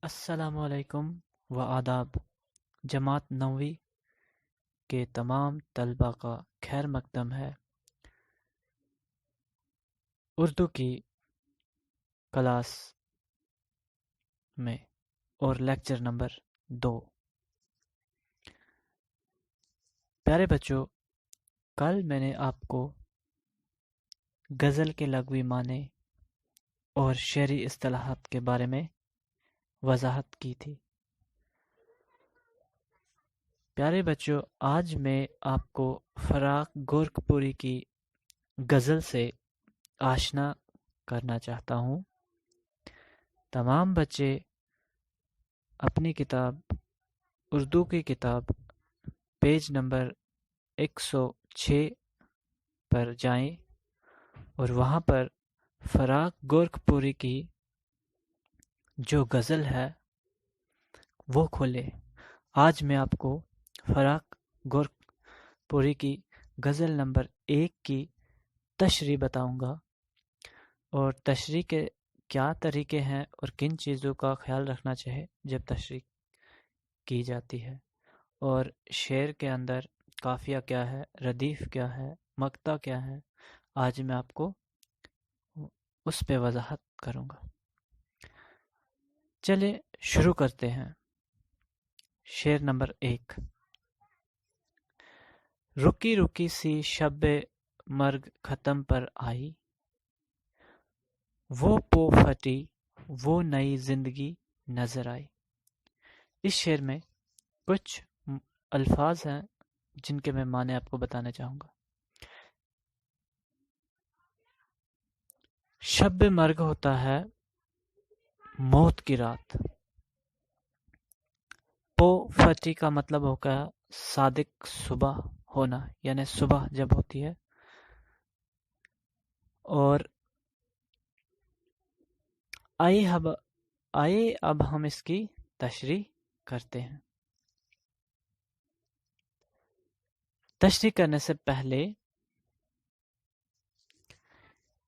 السلام علیکم و آداب جماعت نویں کے تمام طلبہ کا خیر مقدم ہے۔ اردو کی کلاس میں اور لیکچر نمبر 2۔ پیارے بچوں، کل میں نے آپ کو غزل کے لغوی معنی اور شعری اصطلاحات کے بارے میں وضاحت کی تھی۔ پیارے بچوں، آج میں آپ کو فراق گورکھپوری کی غزل سے آشنا کرنا چاہتا ہوں۔ تمام بچے اپنی کتاب اردو کی کتاب پیج نمبر 106 پر جائیں اور وہاں پر فراق گورکھپوری کی جو غزل ہے وہ کھولے۔ آج میں آپ کو فراق گورکھپوری کی غزل نمبر 1 کی تشریح بتاؤں گا، اور تشریح کے کیا طریقے ہیں اور کن چیزوں کا خیال رکھنا چاہے جب تشریح کی جاتی ہے، اور شعر کے اندر قافیہ کیا ہے، ردیف کیا ہے، مقطع کیا ہے۔ آج میں آپ کو اس پہ وضاحت کروں گا۔ چلے شروع کرتے ہیں۔ شعر نمبر 1۔ رکی رکی سی شب مرگ ختم پر آئی، وہ پو پھٹی وہ نئی زندگی نظر آئی۔ اس شعر میں کچھ الفاظ ہیں جن کے میں معنی آپ کو بتانا چاہوں گا۔ شب مرگ ہوتا ہے موت کی رات۔ پو پھٹی کا مطلب ہوگا صادق صبح ہونا، یعنی صبح جب ہوتی ہے۔ اور آئیے اب ہم اس کی تشریح کرتے ہیں۔ تشریح کرنے سے پہلے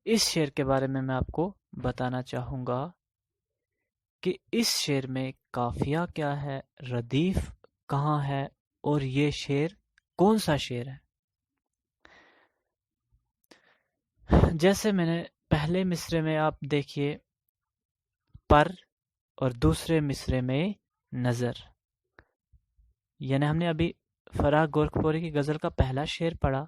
اس شعر کے بارے میں آپ کو بتانا چاہوں گا کہ اس شعر میں قافیہ کیا ہے، ردیف کہاں ہے، اور یہ شعر کون سا شعر ہے۔ جیسے میں نے پہلے مصرے میں آپ دیکھیے پر، اور دوسرے مصرے میں نظر، یعنی ہم نے ابھی فراق گورکھپوری کی غزل کا پہلا شعر پڑھا۔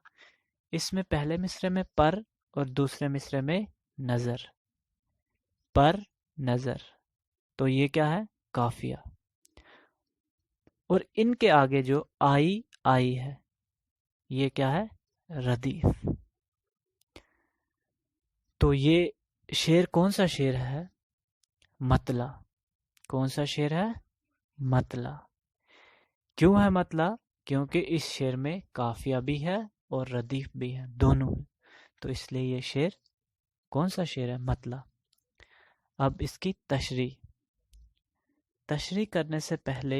اس میں پہلے مصرے میں پر اور دوسرے مصرے میں نظر، پر نظر، تو یہ کیا ہے، قافیہ۔ اور ان کے آگے جو آئی ہے، یہ کیا ہے، ردیف۔ تو یہ شعر کون سا شعر ہے، مطلع۔ کون سا شعر ہے، مطلع۔ کیوں ہے مطلع؟ کیونکہ اس شعر میں قافیہ بھی ہے اور ردیف بھی ہے، دونوں ہیں، تو اس لیے یہ شعر کون سا شعر ہے، مطلع۔ اب اس کی تشریح کرنے سے پہلے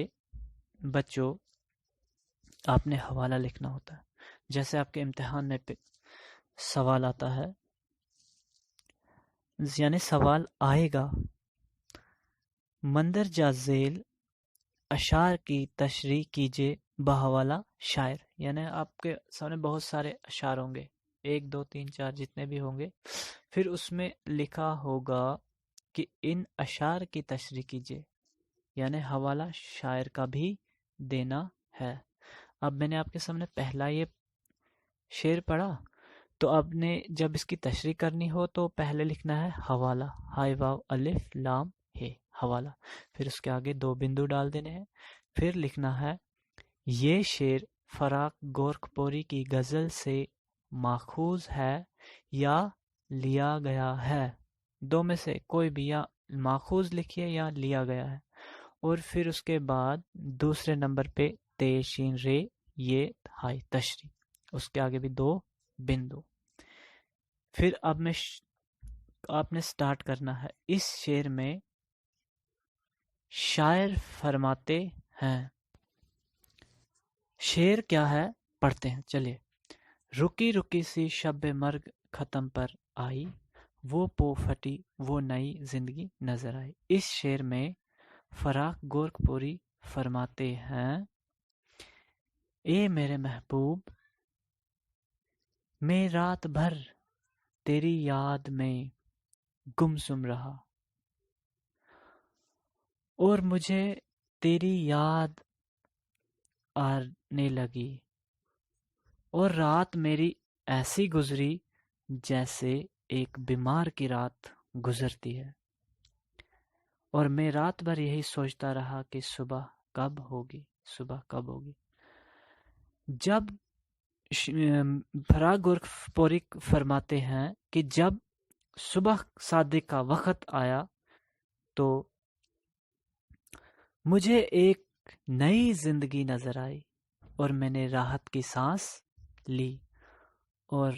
بچوں آپ نے حوالہ لکھنا ہوتا ہے۔ جیسے آپ کے امتحان میں سوال آتا ہے، یعنی سوال آئے گا، مندرجہ ذیل اشعار کی تشریح کیجیے بحوالہ شاعر۔ یعنی آپ کے سامنے بہت سارے اشعار ہوں گے، 1 2 3 4 جتنے بھی ہوں گے، پھر اس میں لکھا ہوگا کہ ان اشعار کی تشریح کیجیے، یعنی حوالہ شاعر کا بھی دینا ہے۔ اب میں نے آپ کے سامنے پہلا یہ شعر پڑھا، تو اب نے جب اس کی تشریح کرنی ہو تو پہلے لکھنا ہے حوالہ، ہائے واو الف لام ہے، حوالہ، پھر اس کے آگے 2 بندو ڈال دینے ہیں، پھر لکھنا ہے یہ شعر فراق گورکھپوری کی غزل سے ماخوذ ہے یا لیا گیا ہے۔ 2 میں سے کوئی بھی، یا ماخوذ لکھیے یا لیا گیا ہے۔ اور پھر اس کے بعد دوسرے نمبر پہ تے شین رے یہ ہائی تشریح، اس کے آگے بھی 2 بندو۔ پھر اب میں آپ نے سٹارٹ کرنا ہے۔ اس شعر میں شاعر فرماتے ہیں، شعر کیا ہے پڑھتے ہیں، چلیے۔ رکی رکی سی شب مرگ ختم پر آئی، وہ پو پھٹی وہ نئی زندگی نظر آئی۔ اس شعر میں فراق گورکھپوری فرماتے ہیں، اے میرے محبوب، میں رات بھر تیری یاد میں گمسم رہا اور مجھے تیری یاد آنے لگی، اور رات میری ایسی گزری جیسے ایک بیمار کی رات گزرتی ہے، اور میں رات بھر یہی سوچتا رہا کہ صبح کب ہوگی، صبح کب ہوگی۔ جب فراق گورکھپوری فرماتے ہیں کہ جب صبح صادق کا وقت آیا تو مجھے ایک نئی زندگی نظر آئی، اور میں نے راحت کی سانس لی اور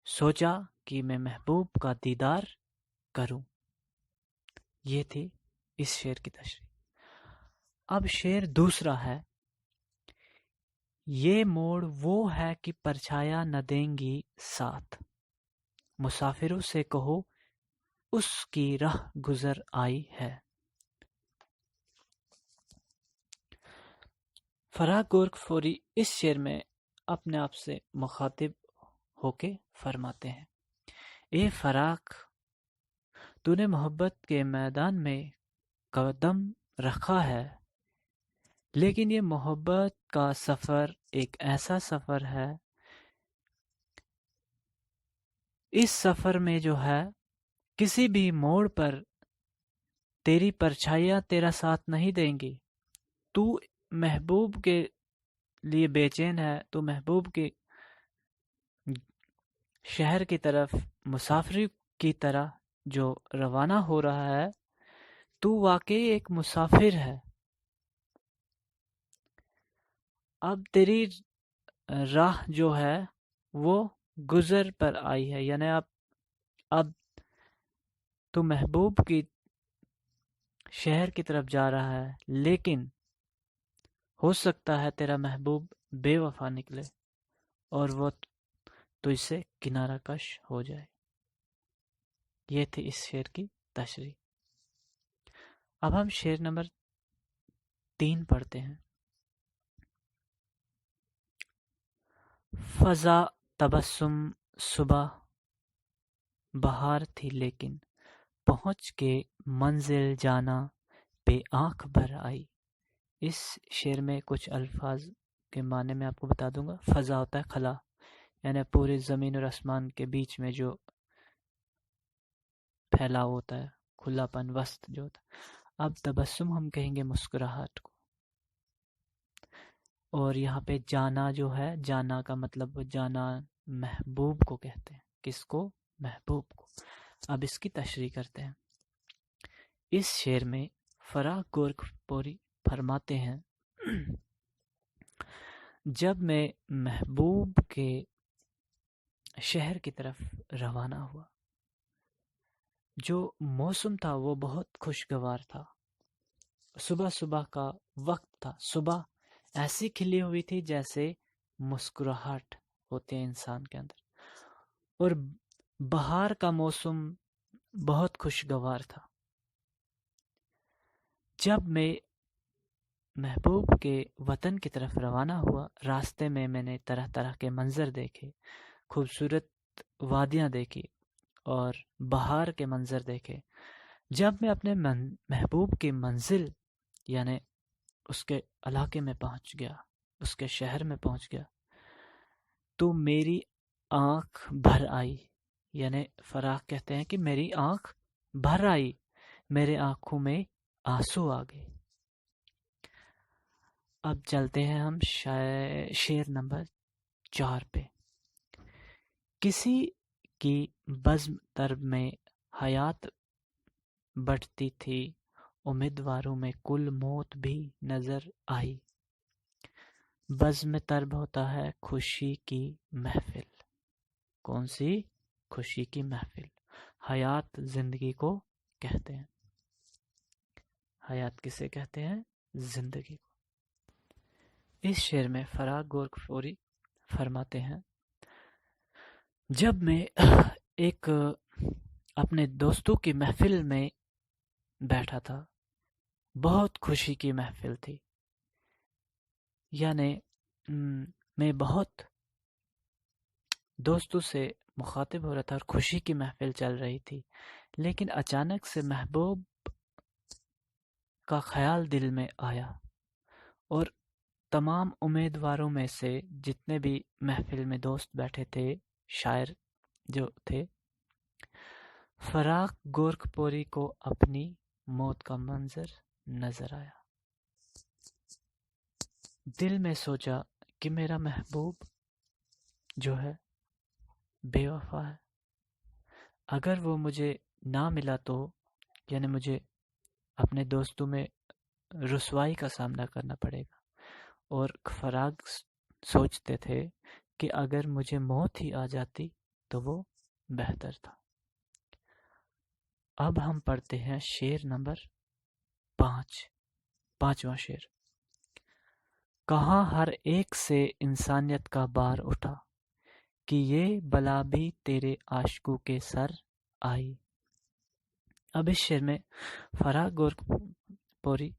سوچا کہ میں محبوب کا دیدار کروں۔ یہ تھی اس شعر کی تشریح۔ اب شعر دوسرا ہے، یہ موڑ وہ ہے کہ پرچھایا نہ دیں گی ساتھ، مسافروں سے کہو اس کی راہ گزر آئی ہے۔ فراق گورکھپوری اس شعر میں اپنے آپ سے مخاطب ہو کے فرماتے ہیں، اے فراق، تو نے محبت کے میدان میں قدم رکھا ہے، لیکن یہ محبت کا سفر ایک ایسا سفر ہے، اس سفر میں جو ہے کسی بھی موڑ پر تیری پرچھائیاں تیرا ساتھ نہیں دیں گی۔ تو محبوب کے لیے بے چین ہے، تو محبوب کے شہر کی طرف مسافری کی طرح جو روانہ ہو رہا ہے، تو واقعی ایک مسافر ہے۔ اب تیری راہ جو ہے وہ گزر پر آئی ہے، یعنی اب تو محبوب کی شہر کی طرف جا رہا ہے، لیکن ہو سکتا ہے تیرا محبوب بے وفا نکلے اور وہ تجھ سے کنارہ کش ہو جائے۔ یہ تھی اس شعر کی تشریح۔ اب ہم شعر نمبر 3 پڑھتے ہیں۔ فضا تبسم صبح بہار تھی، لیکن پہنچ کے منزل جانا پہ آنکھ بھر آئی۔ اس شعر میں کچھ الفاظ کے معنی میں آپ کو بتا دوں گا۔ فضا ہوتا ہے خلا، یعنی پورے زمین اور آسمان کے بیچ میں جو پھیلاؤ ہوتا ہے، کھلا پن، وسط جو ہوتا ہے۔ اب تبسم ہم کہیں گے مسکراہٹ کو، اور یہاں پہ جانا جو ہے، جانا کا مطلب جانا محبوب کو کہتے ہیں۔ کس کو؟ محبوب کو۔ اب اس کی تشریح کرتے ہیں۔ اس شعر میں فراق گورکھپوری فرماتے ہیں، جب میں محبوب کے شہر کی طرف روانہ ہوا، جو موسم تھا وہ بہت خوشگوار تھا، صبح صبح کا وقت تھا، صبح ایسی کھلی ہوئی تھی جیسے مسکراہٹ ہوتے ہیں انسان کے اندر، اور بہار کا موسم بہت خوشگوار تھا۔ جب میں محبوب کے وطن کی طرف روانہ ہوا، راستے میں میں نے طرح طرح کے منظر دیکھے، خوبصورت وادیاں دیکھی اور بہار کے منظر دیکھے۔ جب میں اپنے محبوب کی منزل یعنی اس کے علاقے میں پہنچ گیا، اس کے شہر میں پہنچ گیا، تو میری آنکھ بھر آئی، یعنی فراق کہتے ہیں کہ میری آنکھ بھر آئی، میرے آنکھوں میں آنسو آ گئے۔ اب چلتے ہیں ہم شعر نمبر 4 پہ۔ کسی کی بزم طرب میں حیات بٹھتی تھی، امیدواروں میں کل موت بھی نظر آئی۔ بزم طرب ہوتا ہے خوشی کی محفل۔ کون سی؟ خوشی کی محفل۔ حیات زندگی کو کہتے ہیں۔ حیات کسے کہتے ہیں؟ زندگی کو۔ اس شعر میں فراق گورکھپوری فرماتے ہیں، جب میں ایک اپنے دوستوں کی محفل میں بیٹھا تھا، بہت خوشی کی محفل تھی، یعنی میں بہت دوستوں سے مخاطب ہو رہا تھا اور خوشی کی محفل چل رہی تھی، لیکن اچانک سے محبوب کا خیال دل میں آیا اور تمام امیدواروں میں سے جتنے بھی محفل میں دوست بیٹھے تھے، شاعر جو تھے، فراق گورکھپوری کو اپنی موت کا منظر نظر آیا۔ دل میں سوچا کہ میرا محبوب جو ہے بے وفا ہے، اگر وہ مجھے نہ ملا تو یعنی مجھے اپنے دوستوں میں رسوائی کا سامنا کرنا پڑے گا، اور فراق سوچتے تھے کہ اگر مجھے موت ہی آ جاتی تو وہ بہتر تھا۔ اب ہم پڑھتے ہیں شعر نمبر 5واں شعر۔ کہاں ہر ایک سے انسانیت کا بار اٹھا، کہ یہ بلا بھی تیرے عاشقوں کے سر آئی۔ اب اس شعر میں فراق گورکھپوری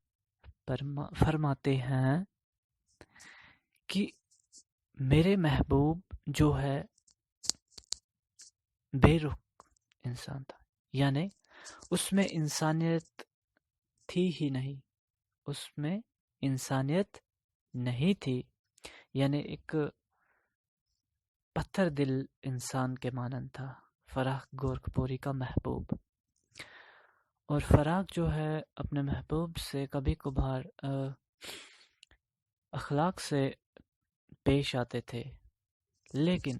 فرماتے ہیں کہ میرے محبوب جو ہے بے رخ انسان تھا، یعنی اس میں انسانیت تھی ہی نہیں، اس میں انسانیت نہیں تھی، یعنی ایک پتھر دل انسان کے مانند تھا فراق گورکھپوری کا محبوب۔ اور فراق جو ہے اپنے محبوب سے کبھی کبھار اخلاق سے پیش آتے تھے، لیکن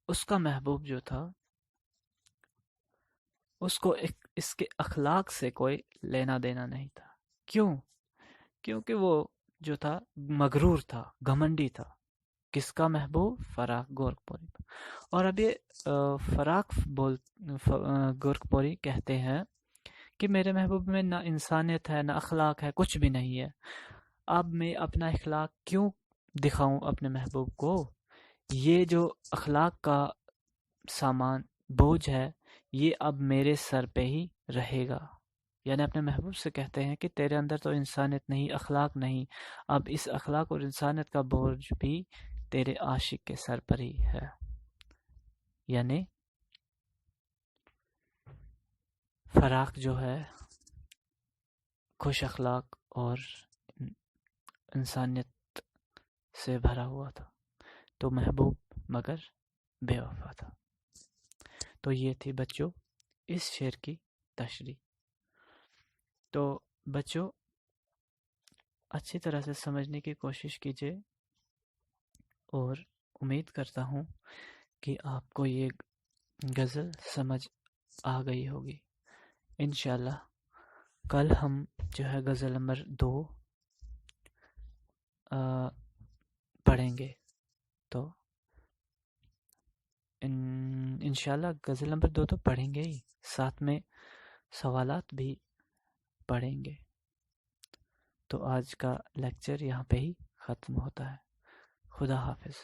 اس کا محبوب جو تھا اس کو اس کے اخلاق سے کوئی لینا دینا نہیں تھا۔ کیوں؟ کیونکہ وہ جو تھا مغرور تھا، گھمنڈی تھا۔ کس کا محبوب؟ فراق گورکھپوری کا۔ اور اب یہ فراق گورکھپوری کہتے ہیں کہ میرے محبوب میں نہ انسانیت ہے، نہ اخلاق ہے، کچھ بھی نہیں ہے۔ اب میں اپنا اخلاق کیوں دکھاؤں اپنے محبوب کو؟ یہ جو اخلاق کا سامان بوجھ ہے یہ اب میرے سر پہ ہی رہے گا، یعنی اپنے محبوب سے کہتے ہیں کہ تیرے اندر تو انسانیت نہیں، اخلاق نہیں، اب اس اخلاق اور انسانیت کا بوجھ بھی تیرے عاشق کے سر پر ہی ہے۔ یعنی فراق جو ہے خوش اخلاق اور انسانیت سے بھرا ہوا تھا، تو محبوب مگر بے وفا تھا۔ تو یہ تھی بچوں اس شعر کی تشریح۔ تو بچوں اچھی طرح سے سمجھنے کی کوشش کیجیے، اور امید کرتا ہوں کہ آپ کو یہ غزل سمجھ آ گئی ہوگی۔ انشاءاللہ کل ہم جو ہے غزل نمبر 2 پڑھیں گے، تو انشاءاللہ غزل نمبر 2 تو پڑھیں گے ہی، ساتھ میں سوالات بھی پڑھیں گے۔ تو آج کا لیکچر یہاں پہ ہی ختم ہوتا ہے۔ خدا حافظ۔